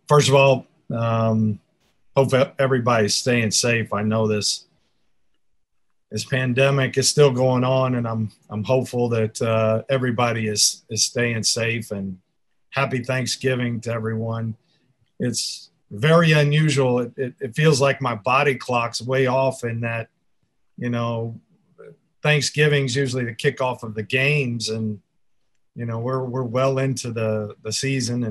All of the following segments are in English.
First of all, hope everybody's staying safe. I know this pandemic is still going on, and I'm hopeful that everybody is staying safe. And happy Thanksgiving to everyone. It's very unusual. It feels like my body clock's way off in that, you know, Thanksgiving's usually the kickoff of the games, and we're well into the season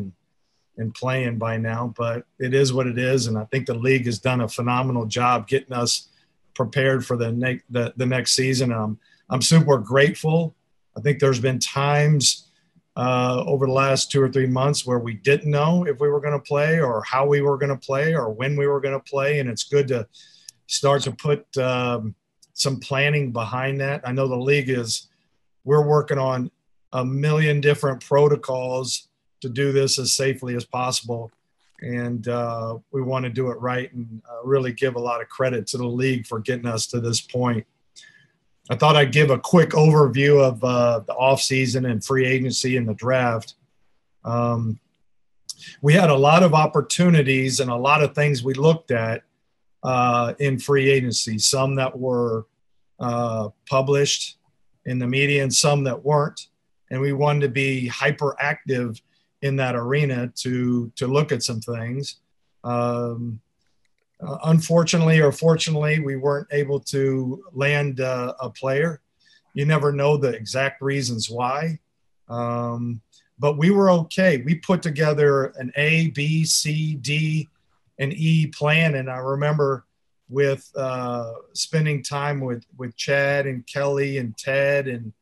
and playing by now, but it is what it is. And I think the league has done a phenomenal job getting us prepared for the next season. I'm super grateful. I think there's been times over the last 2 or 3 months where we didn't know if we were going to play or how we were going to play or when we were going to play. And it's good to start to put some planning behind that. I know the league we're working on a million different protocols to do this as safely as possible. And we want to do it right, and really give a lot of credit to the league for getting us to this point. I thought I'd give a quick overview of the offseason and free agency and the draft. We had a lot of opportunities and a lot of things we looked at in free agency, some that were published in the media and some that weren't. And we wanted to be hyperactive in that arena to look at some things. Unfortunately or fortunately, we weren't able to land a player. You never know the exact reasons why, but we were okay. We put together an A, B, C, D, and E plan, and I remember with spending time with Chad and Kelly and Ted and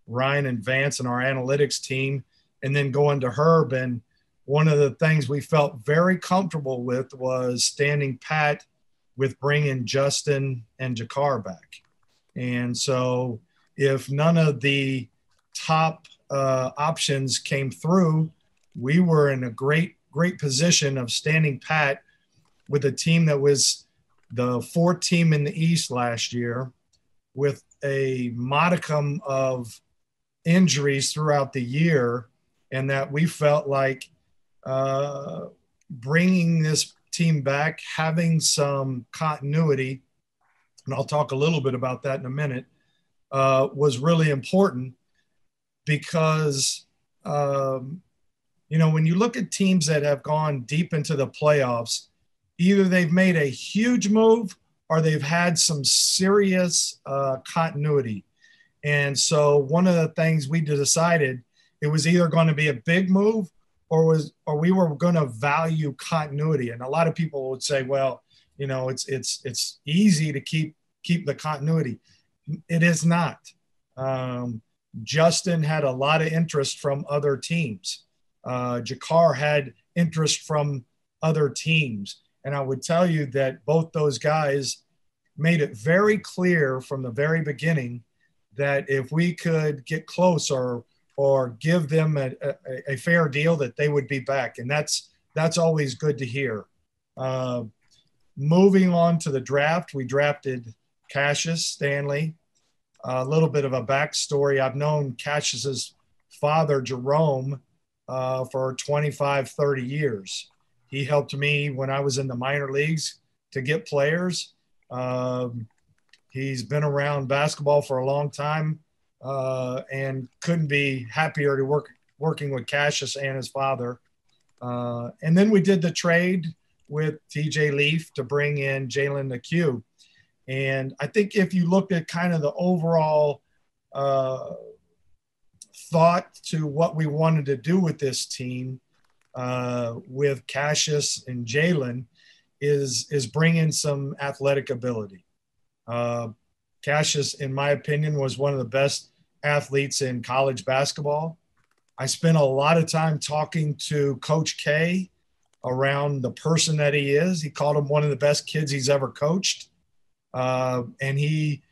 Ryan and Vance and our analytics team, and then going to Herb. And one of the things we felt very comfortable with was standing pat with bringing Justin and Jakar back. And so if none of the top options came through, we were in a great position of standing pat with a team that was the fourth team in the East last year, with a modicum of injuries throughout the year, and that we felt like bringing this team back, having some continuity, and I'll talk a little bit about that in a minute, was really important because, when you look at teams that have gone deep into the playoffs, either they've made a huge move or they've had some serious continuity. And so one of the things we decided, it was either going to be a big move or we were going to value continuity. And a lot of people would say, well, it's easy to keep the continuity. It is not. Justin had a lot of interest from other teams. Jakar had interest from other teams. And I would tell you that both those guys made it very clear from the very beginning that if we could get close or give them a fair deal, that they would be back. And that's always good to hear. Moving on to the draft, we drafted Cassius Stanley. A little bit of a backstory. I've known Cassius's father, Jerome, for 25, 30 years. He helped me when I was in the minor leagues to get players. He's been around basketball for a long time, and couldn't be happier to working with Cassius and his father. And then we did the trade with TJ Leaf to bring in Jalen McHugh. And I think if you looked at kind of the overall thought to what we wanted to do with this team, with Cassius and Jalen, is bring in some athletic ability. Cassius, in my opinion, was one of the best athletes in college basketball. I spent a lot of time talking to Coach K around the person that he is. He called him one of the best kids he's ever coached. And he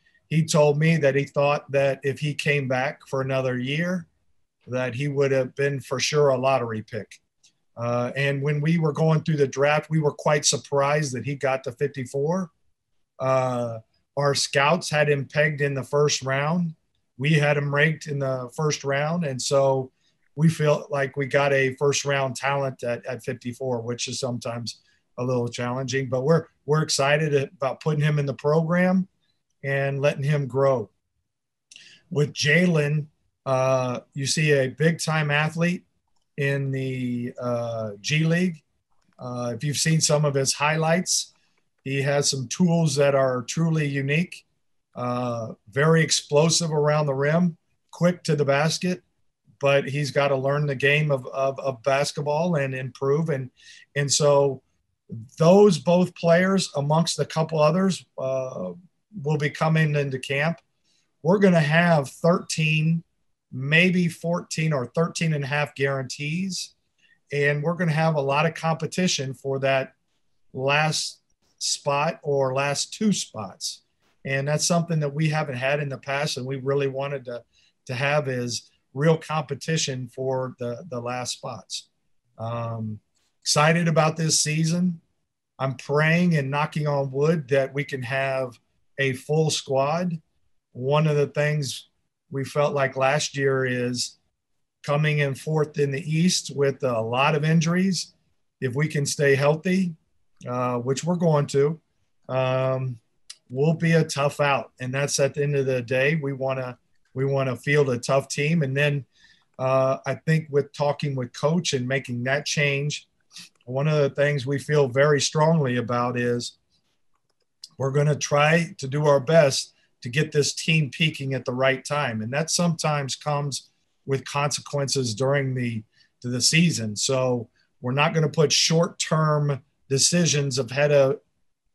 told me that he thought that if he came back for another year, that he would have been for sure a lottery pick. And when we were going through the draft, we were quite surprised that he got to 54. Our scouts had him pegged in the first round. We had him ranked in the first round. And so we feel like we got a first round talent at 54, which is sometimes a little challenging, but we're excited about putting him in the program and letting him grow. With Jalen, you see a big time athlete in the G League. If you've seen some of his highlights, he has some tools that are truly unique, very explosive around the rim, quick to the basket, but he's got to learn the game of basketball and improve. And so those both players, amongst a couple others, will be coming into camp. We're going to have 13, maybe 14 or 13 and a half guarantees. And we're going to have a lot of competition for that last spot or last two spots. And that's something that we haven't had in the past, and we really wanted to have is real competition for the last spots. Excited about this season. I'm praying and knocking on wood that we can have a full squad. One of the things we felt like last year is coming in fourth in the East with a lot of injuries. If we can stay healthy, which we're going to, we'll be a tough out. And that's at the end of the day. We want to field a tough team. And then I think with talking with coach and making that change, one of the things we feel very strongly about is we're going to try to do our best to get this team peaking at the right time. And that sometimes comes with consequences during the season. So we're not going to put short-term decisions ahead of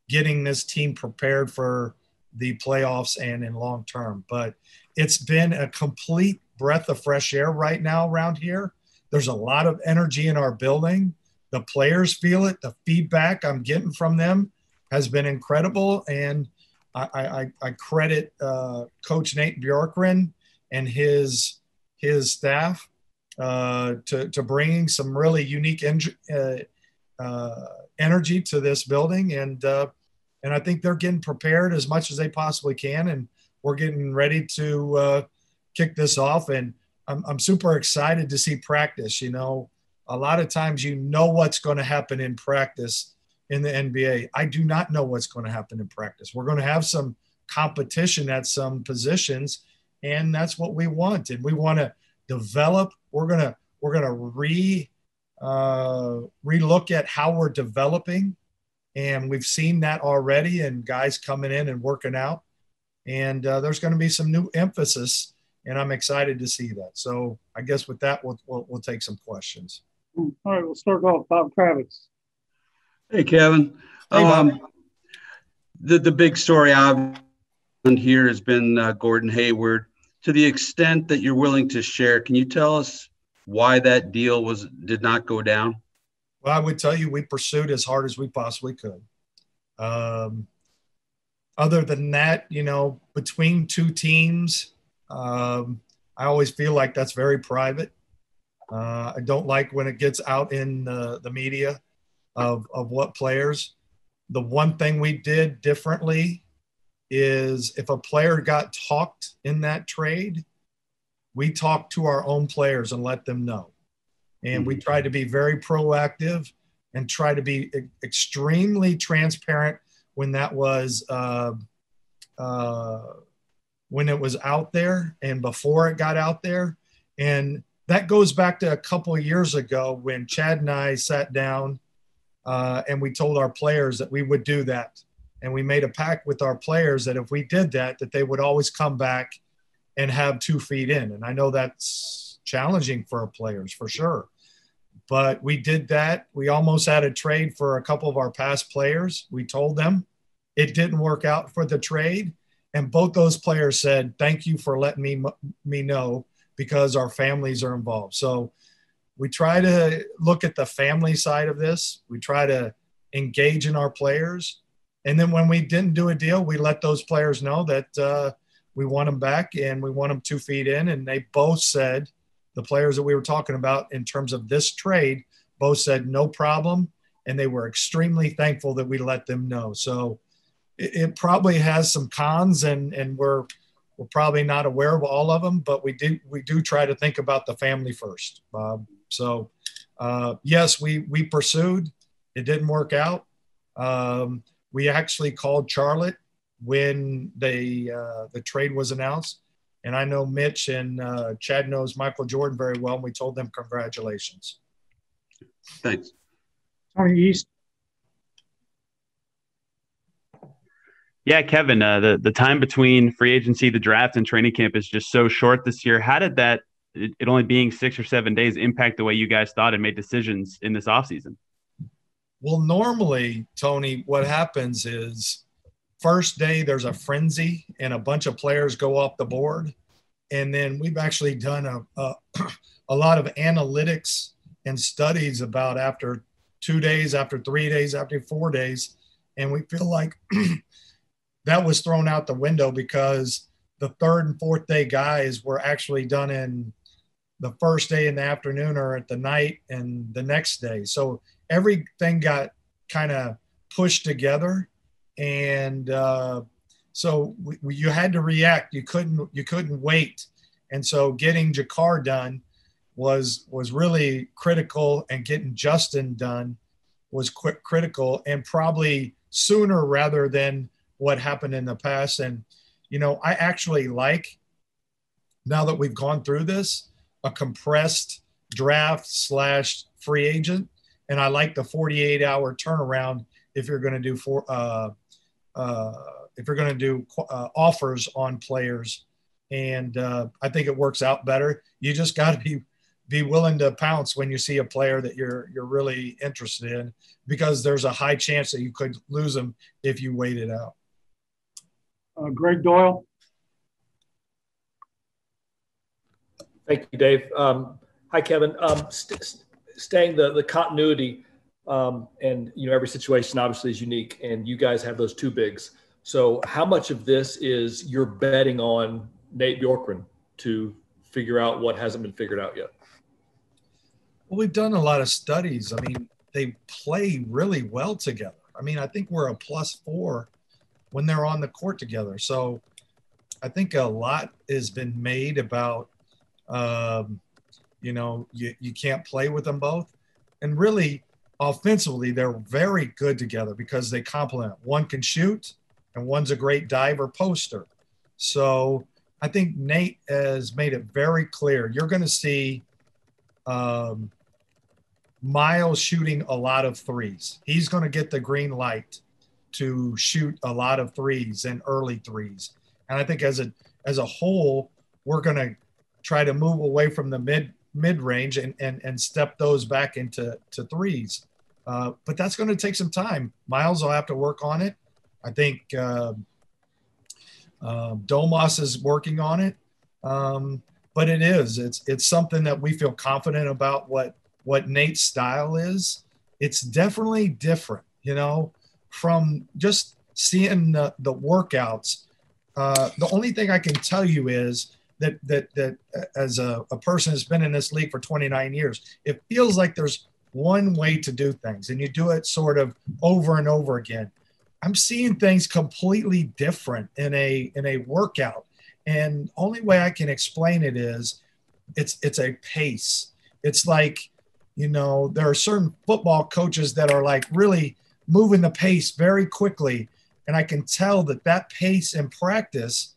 getting this team prepared for the playoffs and in long term. But it's been a complete breath of fresh air right now around here. There's a lot of energy in our building. The players feel it. The feedback I'm getting from them has been incredible. And I credit Coach Nate Bjorkgren and his staff to bringing some really unique energy to this building. And I think they're getting prepared as much as they possibly can. And we're getting ready to kick this off. And I'm super excited to see practice. You know, a lot of times what's going to happen in practice in the NBA. I do not know what's going to happen in practice. We're going to have some competition at some positions, and that's what we want. And we want to develop. We're going to relook at how we're developing, and we've seen that already. And guys coming in and working out, and there's going to be some new emphasis, and I'm excited to see that. So I guess with that, we'll take some questions. All right, we'll start off. Bob Kravitz. Hey, Kevin. Hey, Bob. The big story I've here has been Gordon Hayward. To the extent that you're willing to share, can you tell us why that deal did not go down? Well, I would tell you we pursued as hard as we possibly could. Other than that, you know, between two teams, I always feel like that's very private. I don't like when it gets out in the media of what players. The one thing we did differently is if a player got talked in that trade, we talked to our own players and let them know. And we tried to be very proactive and try to be extremely transparent when that was when it was out there and before it got out there. And that goes back to a couple of years ago when Chad and I sat down and we told our players that we would do that. And we made a pact with our players that if we did that, that they would always come back and have 2 feet in. And I know that's challenging for our players for sure. But we did that. We almost had a trade for a couple of our past players. We told them it didn't work out for the trade. And both those players said, thank you for letting me know because our families are involved. So we try to look at the family side of this. We try to engage in our players. And then when we didn't do a deal, we let those players know that we want them back and we want them 2 feet in. And they both said, the players that we were talking about in terms of this trade, both said no problem. And they were extremely thankful that we let them know. So it probably has some cons and we're we're probably not aware of all of them, but we do try to think about the family first. So yes, we pursued. It didn't work out. We actually called Charlotte when the trade was announced. And I know Mitch and Chad knows Michael Jordan very well, and we told them congratulations. Thanks. Tony East. Yeah, Kevin, the time between free agency, the draft, and training camp is just so short this year. How did that, it only being 6 or 7 days, impact the way you guys thought and made decisions in this offseason? Well, normally, Tony, what happens is first day there's a frenzy and a bunch of players go off the board. And then we've actually done a lot of analytics and studies about after 2 days, after 3 days, after 4 days. And we feel like that was thrown out the window because the third and fourth day guys were actually done in the first day in the afternoon or at the night and the next day. So everything got kind of pushed together. And so you had to react. You couldn't wait. And so getting Jakar done was really critical, and getting Justin done was critical, and probably sooner rather than what happened in the past. And, I actually like, now that we've gone through this, a compressed draft / free agent. And I like the 48-hour turnaround if you're going to do offers on players. And I think it works out better. You just got to be willing to pounce when you see a player that you're really interested in, because there's a high chance that you could lose them if you wait it out. Greg Doyle. Thank you, Dave. Hi, Kevin. Staying the continuity, and every situation obviously is unique, and you guys have those two bigs. So how much of this is you're betting on Nate Bjorkgren to figure out what hasn't been figured out yet? Well, we've done a lot of studies. I mean, they play really well together. I mean, I think we're a +4 when they're on the court together. So I think a lot has been made about, you can't play with them both. And really, offensively, they're very good together because they complement. One can shoot, and one's a great diver poster. So I think Nate has made it very clear. You're going to see Miles shooting a lot of threes. He's going to get the green light to shoot a lot of threes and early threes. And I think as a whole, we're going to try to move away from the mid range and step those back into threes. But that's going to take some time. Miles will have to work on it. I think Domas is working on it. But it's something that we feel confident about what Nate's style is. It's definitely different, from just seeing the workouts. The only thing I can tell you is that as a person who's been in this league for 29 years, it feels like there's one way to do things, and you do it sort of over and over again. I'm seeing things completely different in a workout. And only way I can explain it is it's a pace. It's like, there are certain football coaches that are like really moving the pace very quickly. And I can tell that pace in practice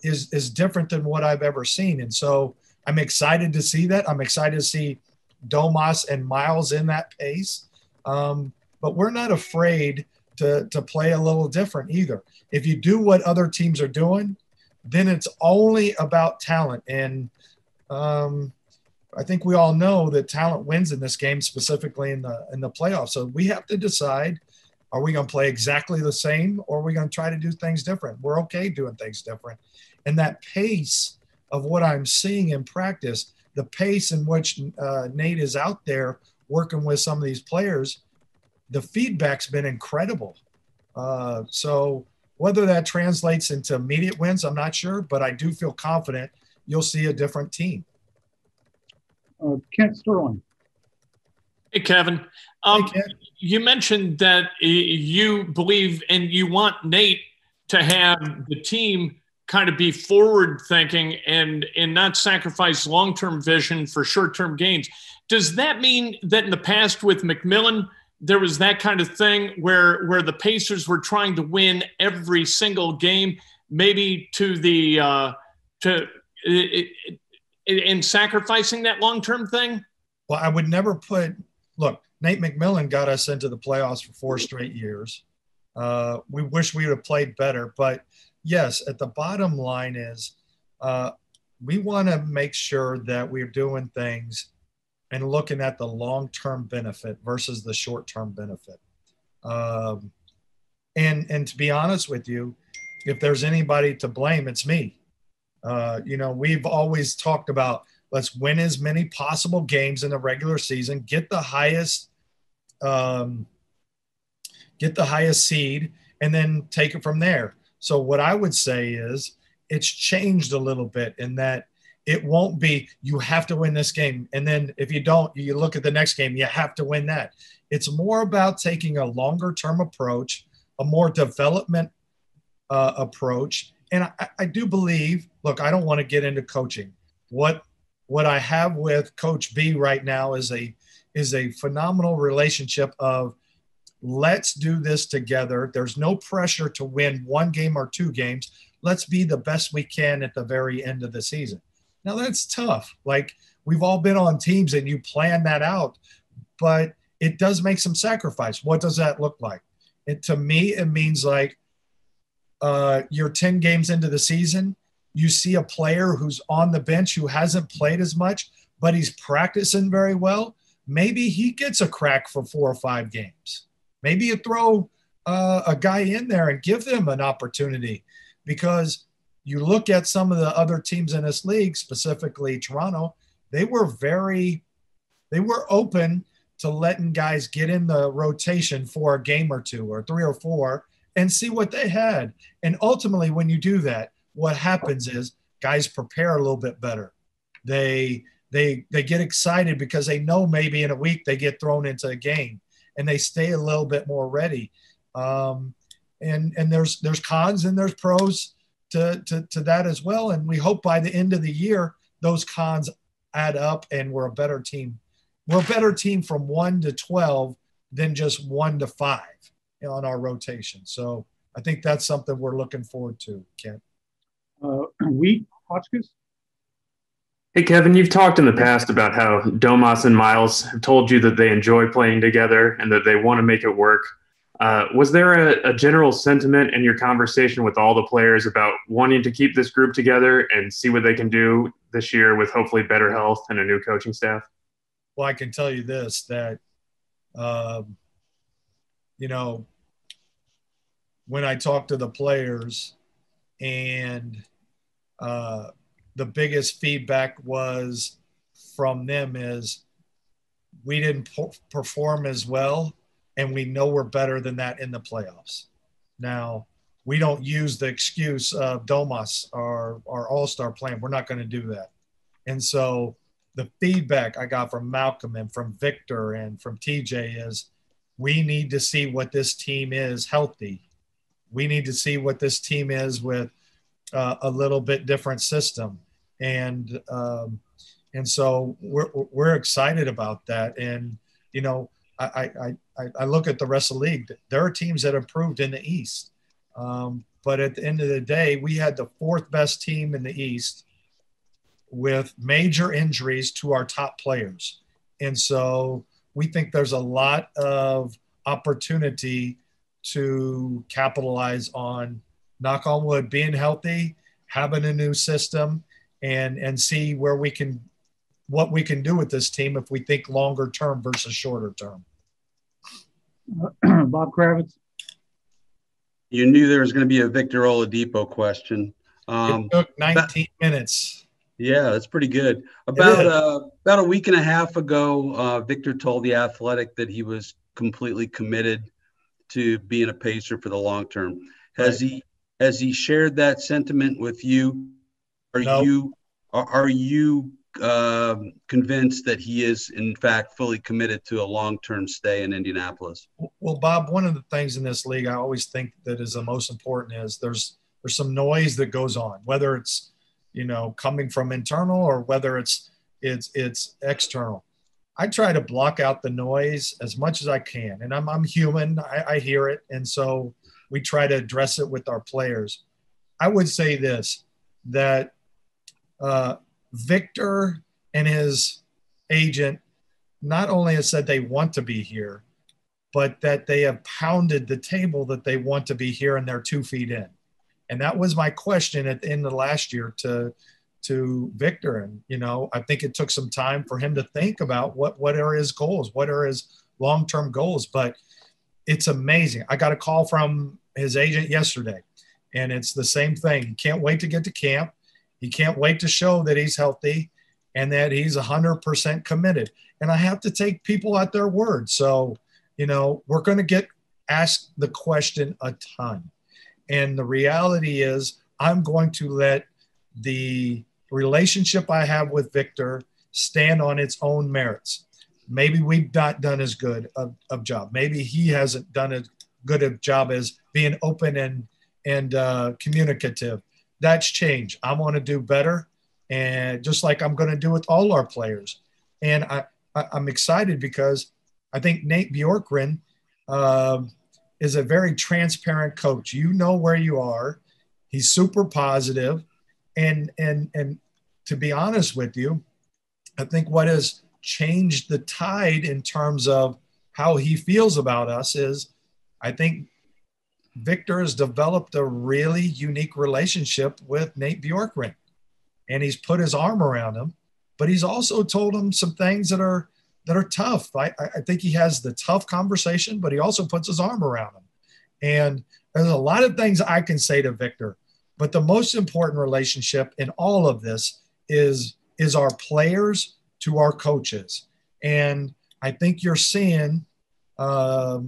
is different than what I've ever seen. And so I'm excited to see that. I'm excited to see Domas and Miles in that pace. But we're not afraid to play a little different either. If you do what other teams are doing, then it's only about talent. And I think we all know that talent wins in this game, specifically in the playoffs. So we have to decide, are we going to play exactly the same, or are we going to try to do things different? We're okay doing things different. And that pace of what I'm seeing in practice, the pace in which Nate is out there working with some of these players, the feedback's been incredible. So whether that translates into immediate wins, I'm not sure, but I do feel confident you'll see a different team. Kent Sterling. Hey, Kevin. Hey, Kent. You mentioned that you believe and you want Nate to have the team kind of be forward thinking and not sacrifice long-term vision for short-term gains. Does that mean that in the past with McMillan, there was that kind of thing where the Pacers were trying to win every single game, maybe in sacrificing that long-term thing? Well, I would never look, Nate McMillan got us into the playoffs for 4 straight years. We wish we would have played better, but yes, at the bottom line is we want to make sure that we're doing things and looking at the long-term benefit versus the short-term benefit. And to be honest with you, if there's anybody to blame, it's me. We've always talked about let's win as many possible games in the regular season, get the highest seed, and then take it from there. So what I would say is it's changed a little bit in that it won't be you have to win this game, and then if you don't, you look at the next game, you have to win that. It's more about taking a longer-term approach, a more development approach. And I do believe, look, I don't want to get into coaching. What I have with Coach B right now is a phenomenal relationship of let's do this together. There's no pressure to win 1 game or 2 games. Let's be the best we can at the very end of the season. Now that's tough. Like we've all been on teams and you plan that out, but it does make some sacrifice. What does that look like? To me, it means like you're 10 games into the season. You see a player who's on the bench who hasn't played as much, but he's practicing very well. Maybe he gets a crack for 4 or 5 games. Maybe you throw a guy in there and give them an opportunity, because you look at some of the other teams in this league, specifically Toronto, they were open to letting guys get in the rotation for a game or 2 or 3 or 4 and see what they had. And ultimately, when you do that, what happens is guys prepare a little bit better. They get excited because they know maybe in a week they get thrown into a game and they stay a little bit more ready. And there's cons and there's pros to that as well. And we hope by the end of the year, those cons add up and we're a better team. We're a better team from 1 to 12 than just 1 to 5 on our rotation. So I think that's something we're looking forward to, Kent. Wheat, Hotchkiss? Hey, Kevin, you've talked in the past about how Domas and Miles have told you that they enjoy playing together and that they want to make it work. Was there a general sentiment in your conversation with all the players about wanting to keep this group together and see what they can do this year with hopefully better health and a new coaching staff? Well, I can tell you this, that, when I talk to the players and the biggest feedback was from them is we didn't perform as well, and we know we're better than that in the playoffs. Now, we don't use the excuse of Domas, our all-star plan. We're not going to do that. And so the feedback I got from Malcolm and from Victor and from TJ is we need to see what this team is healthy. We need to see what this team is with a little bit different system. And so we're excited about that. And, I look at the rest of the league. There are teams that improved in the East. But at the end of the day, we had the 4th best team in the East with major injuries to our top players. And so we think there's a lot of opportunity to capitalize on, knock on wood, being healthy, having a new system, and see what we can do with this team if we think longer term versus shorter term. Bob Kravitz. You knew there was going to be a Victor Oladipo question. It took 19 minutes. Yeah, that's pretty good. About a week and a half ago, Victor told The Athletic that he was completely committed to being a Pacer for the long term. Has he shared that sentiment with you? Are you convinced that he is in fact fully committed to a long-term stay in Indianapolis? Well, Bob, one of the things in this league I always think that is the most important is there's some noise that goes on, whether it's, coming from internal or whether it's external. I try to block out the noise as much as I can, and I'm human. I hear it, and so we try to address it with our players. I would say this, that Victor and his agent not only have said they want to be here, but that they have pounded the table that they want to be here and they're 2 feet in. And that was my question at the end of last year to Victor. And, I think it took some time for him to think about what are his goals, what are his long-term goals. But it's amazing. I got a call from his agent yesterday, and it's the same thing. He can't wait to get to camp. He can't wait to show that he's healthy and that he's 100% committed. And I have to take people at their word. So, we're going to get asked the question a ton. And the reality is I'm going to let the relationship I have with Victor stand on its own merits. Maybe we've not done as good of job. Maybe he hasn't done as good a job as being open and communicative. That's changed. I want to do better, and just like I'm going to do with all our players. And I'm excited because I think Nate Bjorkgren is a very transparent coach. You know where you are. He's super positive. And to be honest with you, I think what has changed the tide in terms of how he feels about us is I think Victor has developed a really unique relationship with Nate Bjorkgren, and he's put his arm around him, but he's also told him some things that are tough. I think he has the tough conversation, but he also puts his arm around him. And there's a lot of things I can say to Victor, but the most important relationship in all of this is our players to our coaches. And I think you're seeing a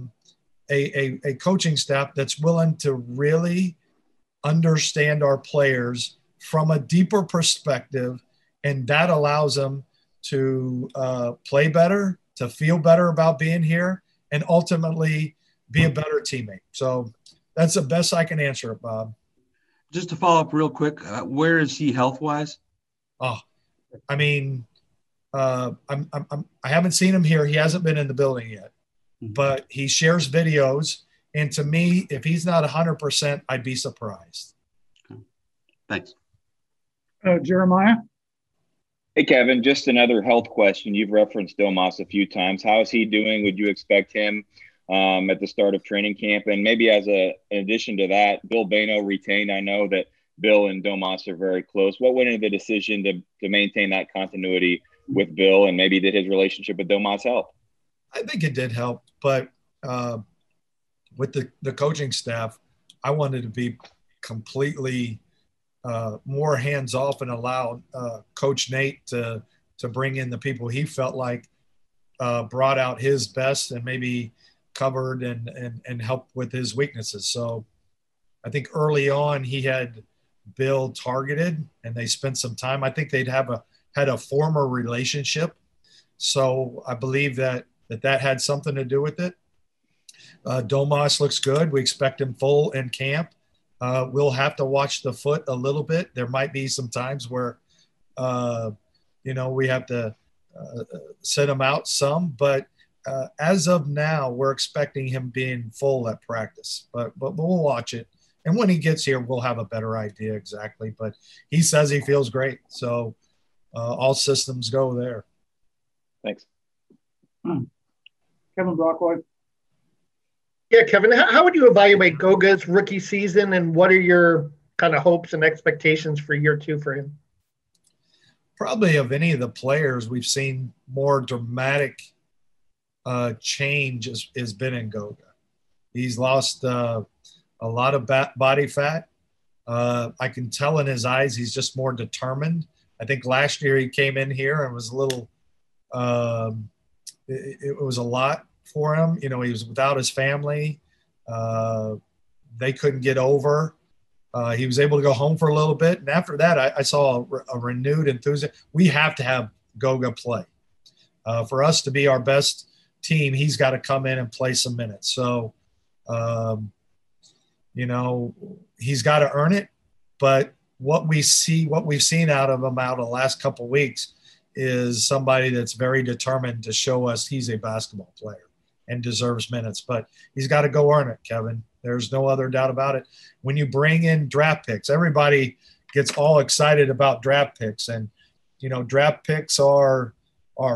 coaching staff that's willing to really understand our players from a deeper perspective, and that allows them to play better, to feel better about being here, and ultimately be a better teammate. So that's the best I can answer it, Bob. Just to follow up real quick, where is he health-wise? Oh, I mean, I haven't seen him here. He hasn't been in the building yet, but he shares videos. And to me, if he's not 100%, I'd be surprised. Okay. Thanks. Jeremiah? Hey, Kevin, just another health question. You've referenced Domas a few times. How is he doing? Would you expect him at the start of training camp? And maybe as in addition to that, Bill Bano retained. I know that Bill and Domas are very close. What went into the decision to maintain that continuity with Bill, and maybe did his relationship with Domas help? I think it did help, but with the coaching staff, I wanted to be completely more hands-off and allow Coach Nate to bring in the people he felt like brought out his best and maybe covered and helped with his weaknesses. So I think early on he had Bill targeted, and they spent some time. I think they'd had a former relationship. So I believe that had something to do with it. Domas looks good. We expect him full in camp. We'll have to watch the foot a little bit. There might be some times where, we have to sit him out some, but as of now, we're expecting him being full at practice, but we'll watch it. And when he gets here, we'll have a better idea exactly, but he says he feels great. So all systems go there. Thanks. Kevin Brockway. Yeah, Kevin, how would you evaluate Goga's rookie season, and what are your kind of hopes and expectations for year two for him? Probably of any of the players, we've seen more dramatic change has been in Goga. He's lost a lot of body fat. I can tell in his eyes he's just more determined. I think last year he came in here and was a little it was a lot for him. He was without his family. They couldn't get over. He was able to go home for a little bit. And after that, I saw a renewed enthusiasm. We have to have Goga play. For us to be our best team, he's got to come in and play some minutes. So You know, he's got to earn it. But what we've seen out of him out of the last couple of weeks is somebody that's very determined to show us he's a basketball player and deserves minutes. But he's got to go earn it, Kevin. There's no other doubt about it. When you bring in draft picks, everybody gets all excited about draft picks. And, you know, draft picks are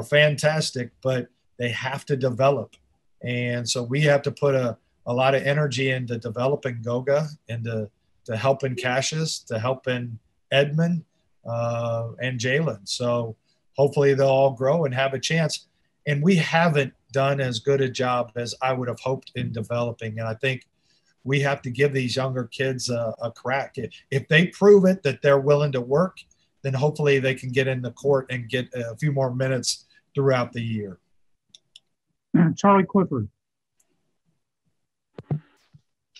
fantastic, but they have to develop. And so we have to put a lot of energy into developing Goga and to helping Cassius, to helping Edmund and Jalen. So hopefully they'll all grow and have a chance. And we haven't done as good a job as I would have hoped in developing. And I think we have to give these younger kids a crack. If they prove it that they're willing to work, then hopefully they can get in the court and get a few more minutes throughout the year. Charlie Clifford.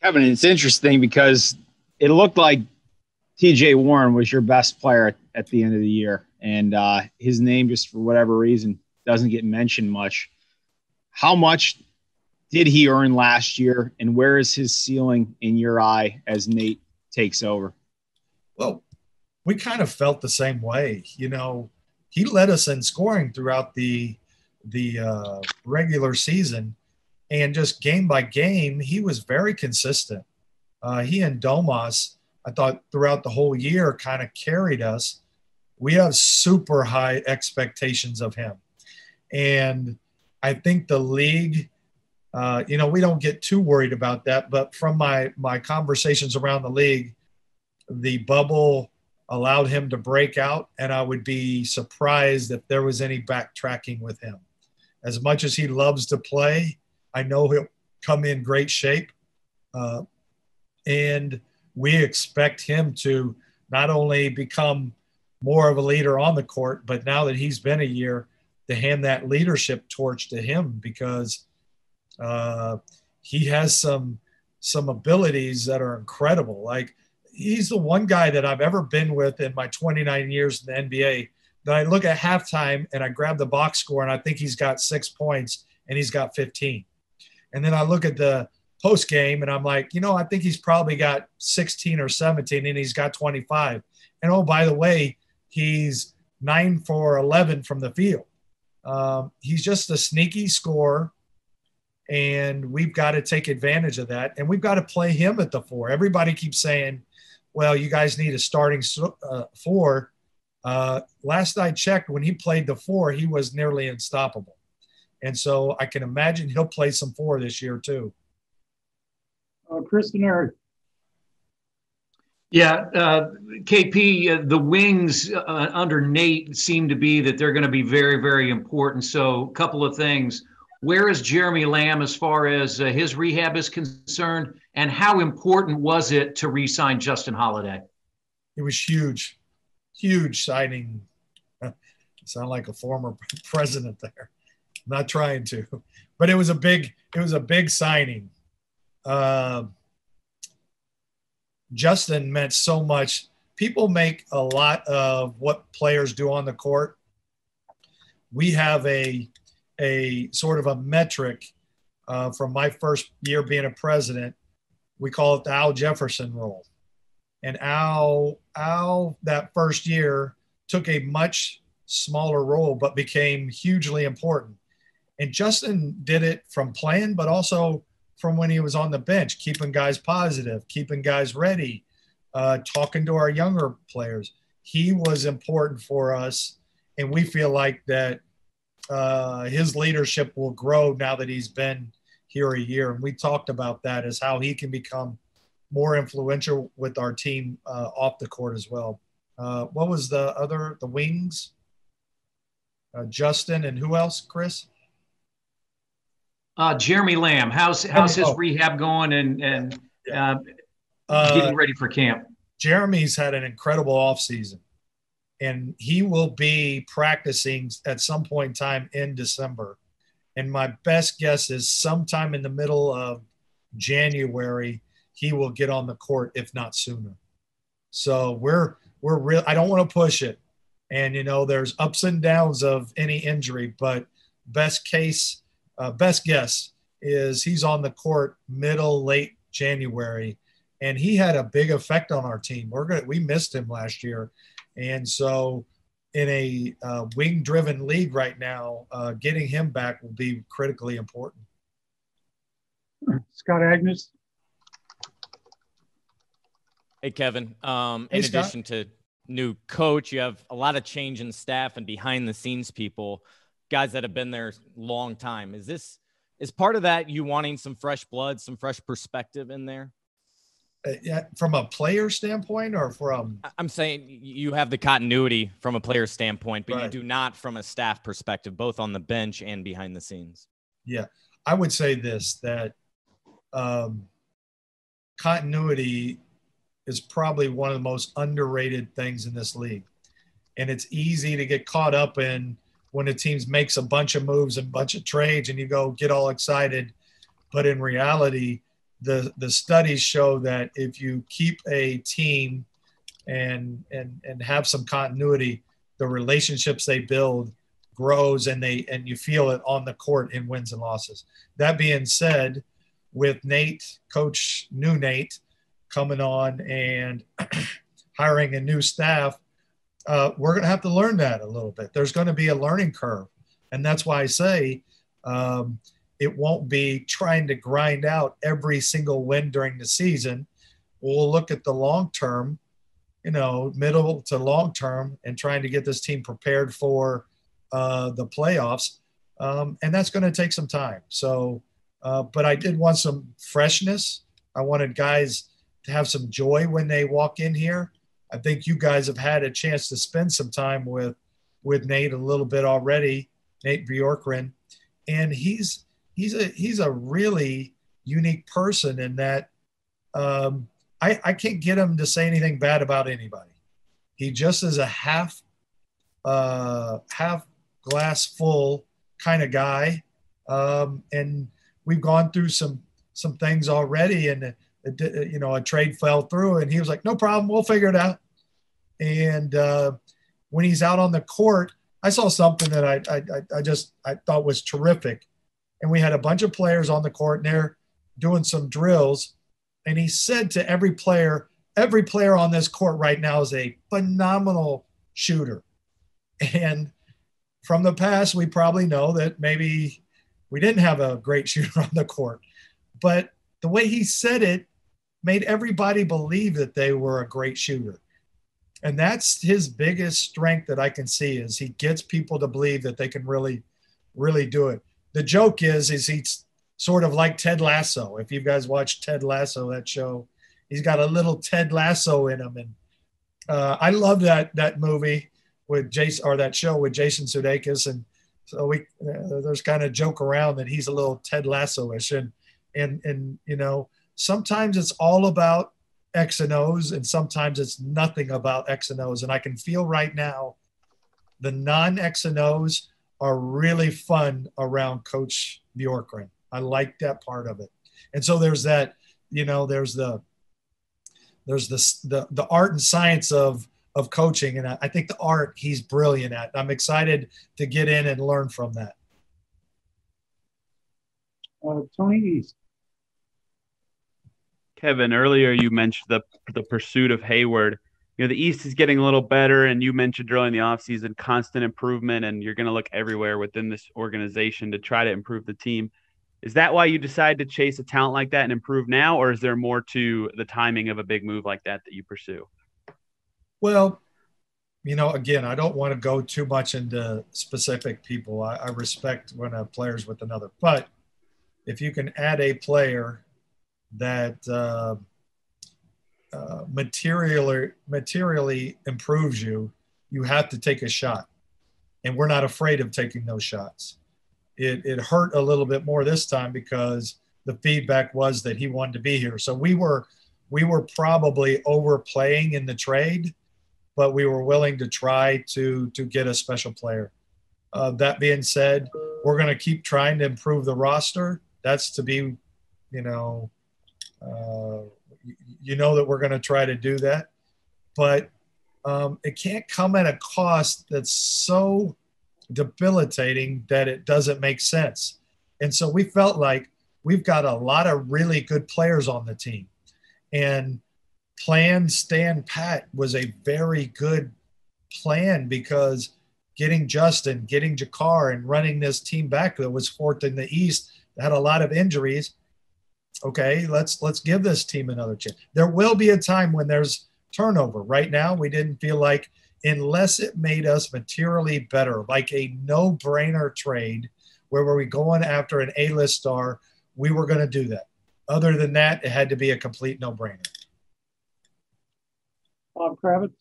Kevin, it's interesting because it looked like TJ Warren was your best player at the end of the year. And his name, just for whatever reason, doesn't get mentioned much. How much did he earn last year, and where is his ceiling in your eye as Nate takes over? Well, we kind of felt the same way. You know, he led us in scoring throughout the regular season, and just game by game, he was very consistent. He and Domas, I thought throughout the whole year, kind of carried us. We have super high expectations of him. And I think the league, you know, we don't get too worried about that. But from my conversations around the league, the bubble allowed him to break out, and I would be surprised if there was any backtracking with him. As much as he loves to play, I know he'll come in great shape. And we expect him to not only become more of a leader on the court, but now that he's been a year, to hand that leadership torch to him, because he has some abilities that are incredible. Like, he's the one guy that I've ever been with in my 29 years in the NBA that I look at halftime and I grab the box score and I think he's got 6 points and he's got 15. And then I look at the post game and I'm like, you know, I think he's probably got 16 or 17 and he's got 25. And oh, by the way, he's 9 for 11 from the field. He's just a sneaky scorer, and we've got to take advantage of that. And we've got to play him at the 4. Everybody keeps saying, well, you guys need a starting 4. Last I checked, when he played the 4, he was nearly unstoppable. And so I can imagine he'll play some 4 this year too. Kristen Eric. Yeah, KP, the wings under Nate seem to be that they're going to be very, very important. So a couple of things. Where is Jeremy Lamb as far as his rehab is concerned, and how important was it to re-sign Justin Holiday? It was huge, huge signing. Sound like a former president there. I'm not trying to, but it was a big signing. Justin meant so much. People make a lot of what players do on the court. We have a sort of a metric from my first year being a president. We call it the Al Jefferson Rule. And Al that first year took a much smaller role but became hugely important. And Justin did it from playing, but also from when he was on the bench, keeping guys positive, keeping guys ready, talking to our younger players. He was important for us, and we feel like that his leadership will grow now that he's been here a year. And we talked about that as how he can become more influential with our team off the court as well. What was the wings? Justin and who else, Chris? Jeremy Lamb. How's his rehab going and getting ready for camp? Jeremy's had an incredible offseason, and he will be practicing at some point in time in December. And my best guess is sometime in the middle of January, he will get on the court, if not sooner. So we're real. I don't want to push it. And, you know, there's ups and downs of any injury, but best guess is he's on the court late January. and he had a big effect on our team. We missed him last year, and so in a wing-driven league right now, getting him back will be critically important. Scott Agnes. Hey, Kevin. Hey, in Scott. addition to new coach, you have a lot of change in staff and behind-the-scenes people, guys that have been there a long time. Is part of that you wanting some fresh blood, some fresh perspective in there? Yeah, from a player standpoint, or from? I'm saying you have the continuity from a player standpoint, but Right. you do not from a staff perspective, both on the bench and behind the scenes. Yeah, I would say this, that continuity is probably one of the most underrated things in this league. And it's easy to get caught up in when a team makes a bunch of moves and a bunch of trades and you go get all excited. But in reality, the studies show that if you keep a team and have some continuity, the relationships they build grows and you feel it on the court in wins and losses. That being said, with new Nate coming on and hiring a new staff, we're going to have to learn that a little bit. There's going to be a learning curve. And that's why I say it won't be trying to grind out every single win during the season. We'll look at the long term, middle to long term, and trying to get this team prepared for the playoffs. And that's going to take some time. So, but I did want some freshness. I wanted guys to have some joy when they walk in here. I think you guys have had a chance to spend some time with Nate a little bit already, Nate Bjorkgren, and he's a really unique person in that I can't get him to say anything bad about anybody. He just is a half glass full kind of guy, and we've gone through some things already, and a trade fell through, and he was like, "No problem, we'll figure it out." And when he's out on the court, I saw something that I thought was terrific. And we had a bunch of players on the court, and they're doing some drills. And he said to every player on this court right now is a phenomenal shooter. And from the past, we probably know that maybe we didn't have a great shooter on the court. But the way he said it made everybody believe that they were a great shooter. And that's his biggest strength that I can see, is he gets people to believe that they can really, really do it. The joke is he's sort of like Ted Lasso. If you guys watch Ted Lasso, that show, he's got a little Ted Lasso in him. And I love that movie with Jason, or that show with Jason Sudeikis. And so there's kind of joke around that he's a little Ted Lasso-ish. And sometimes it's all about X and O's, and sometimes it's nothing about X and O's. And I can feel right now the non-X and O's are really fun around Coach Bjorkgren. I like that part of it. And so there's that, there's the art and science of coaching. And I think the art he's brilliant at. I'm excited to get in and learn from that. Tony East. Kevin, earlier you mentioned the pursuit of Hayward. The East is getting a little better, and you mentioned early in the offseason constant improvement, and you're going to look everywhere within this organization to try to improve the team. Is that why you decided to chase a talent like that and improve now, or is there more to the timing of a big move like that you pursue? Well, again, I don't want to go too much into specific people. I respect when a player's with another. But if you can add a player that materially improves you, you have to take a shot. And we're not afraid of taking those shots. It hurt a little bit more this time because the feedback was that he wanted to be here. So we were probably overplaying in the trade, but we were willing to try to get a special player. That being said, we're going to keep trying to improve the roster. That's to be, that we're going to try to do that, but it can't come at a cost that's so debilitating that it doesn't make sense. And so we felt like we've got a lot of really good players on the team. And plan stand pat was a very good plan, because getting Justin, getting Jakar, and running this team back that was fourth in the East, that had a lot of injuries. Okay, let's give this team another chance. There will be a time when there's turnover. Right now, we didn't feel like, unless it made us materially better, like a no-brainer trade where were we going after an A-list star, we were going to do that. Other than that, it had to be a complete no-brainer. Bob Kravitz.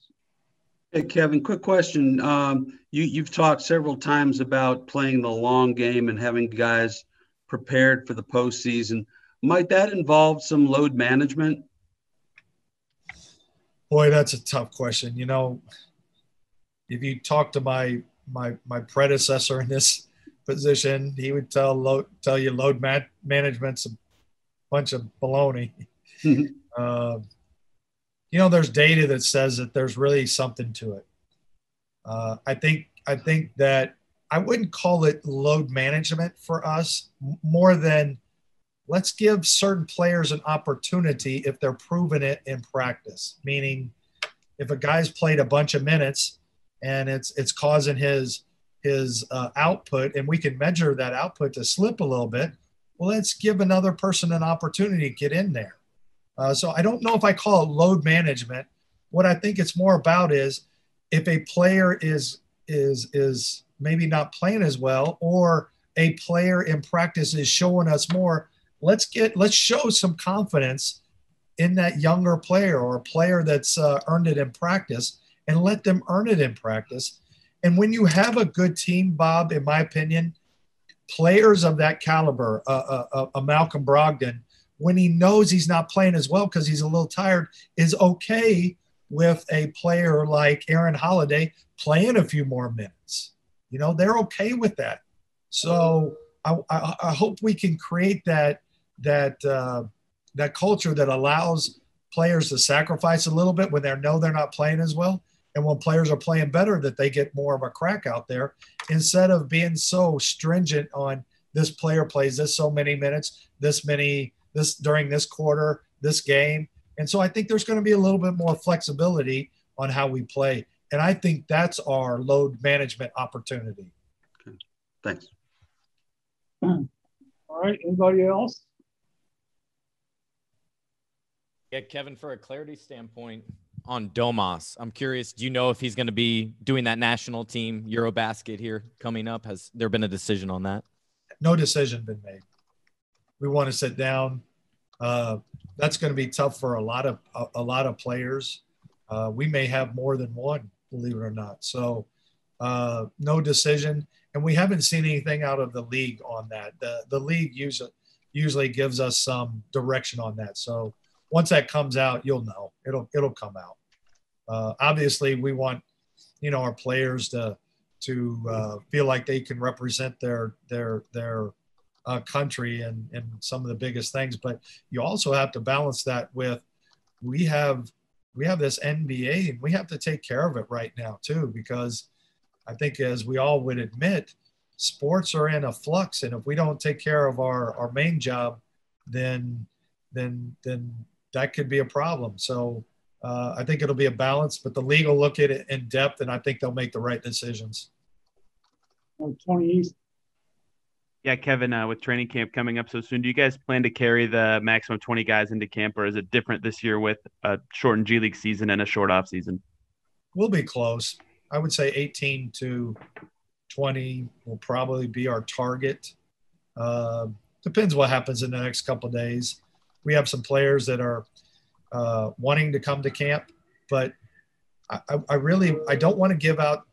Hey, Kevin, quick question. You've talked several times about playing the long game and having guys prepared for the postseason. Might that involve some load management? Boy, that's a tough question. You know, if you talk to my predecessor in this position, he would tell you load management's a bunch of baloney. You know, there's data that says that there's really something to it. I think that I wouldn't call it load management for us, more than let's give certain players an opportunity if they're proving it in practice. Meaning, if a guy's played a bunch of minutes and it's causing his output, and we can measure that output to slip a little bit, well, let's give another person an opportunity to get in there. So I don't know if I call it load management. What I think it's more about is, if a player is maybe not playing as well, or a player in practice is showing us more, let's show some confidence in that younger player, or a player that's earned it in practice, and let them earn it in practice. And when you have a good team, Bob, in my opinion, players of that caliber, a Malcolm Brogdon, when he knows he's not playing as well because he's a little tired, is okay with a player like Aaron Holiday playing a few more minutes. You know, they're okay with that. So I hope we can create that culture that allows players to sacrifice a little bit when they know they're not playing as well. And when players are playing better, that they get more of a crack out there, instead of being so stringent on this player plays this so many minutes, this during this quarter, this game. And so I think there's going to be a little bit more flexibility on how we play. And I think that's our load management opportunity. Okay. Thanks. All right. Anybody else? Yeah, Kevin, for a clarity standpoint on Domas, I'm curious, do you know if he's going to be doing that national team Eurobasket here coming up? Has there been a decision on that? No decision been made. We want to sit down. That's going to be tough for a lot of players. We may have more than one, believe it or not. So no decision, and we haven't seen anything out of the league on that. The league usually gives us some direction on that. So once that comes out, you'll know. It'll come out. Obviously, we want our players to feel like they can represent their country and some of the biggest things, but you also have to balance that with we have this NBA, and we have to take care of it right now too, because I think, as we all would admit, sports are in a flux, and if we don't take care of our main job, then that could be a problem. So I think it'll be a balance, but the league will look at it in depth, and I think they'll make the right decisions. Tony East. Yeah, Kevin, with training camp coming up so soon, do you guys plan to carry the maximum 20 guys into camp, or is it different this year with a shortened G League season and a short off season? We'll be close. I would say 18 to 20 will probably be our target. Depends what happens in the next couple of days. We have some players that are wanting to come to camp, but I don't want to give out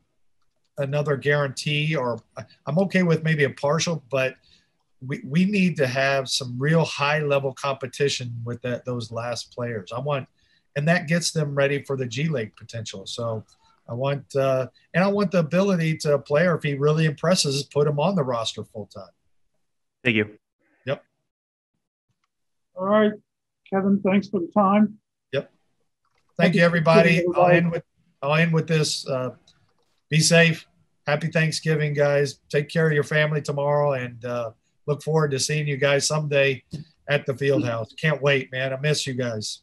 another guarantee, or I'm okay with maybe a partial, but we need to have some real high level competition with those last players. And that gets them ready for the G League potential. So I want the ability to a player, if he really impresses, put him on the roster full time. Thank you. Yep. All right, Kevin, thanks for the time. Yep. Thank you, everybody. I'll end with this. Be safe. Happy Thanksgiving, guys. Take care of your family tomorrow, and look forward to seeing you guys someday at the field house. Can't wait, man. I miss you guys.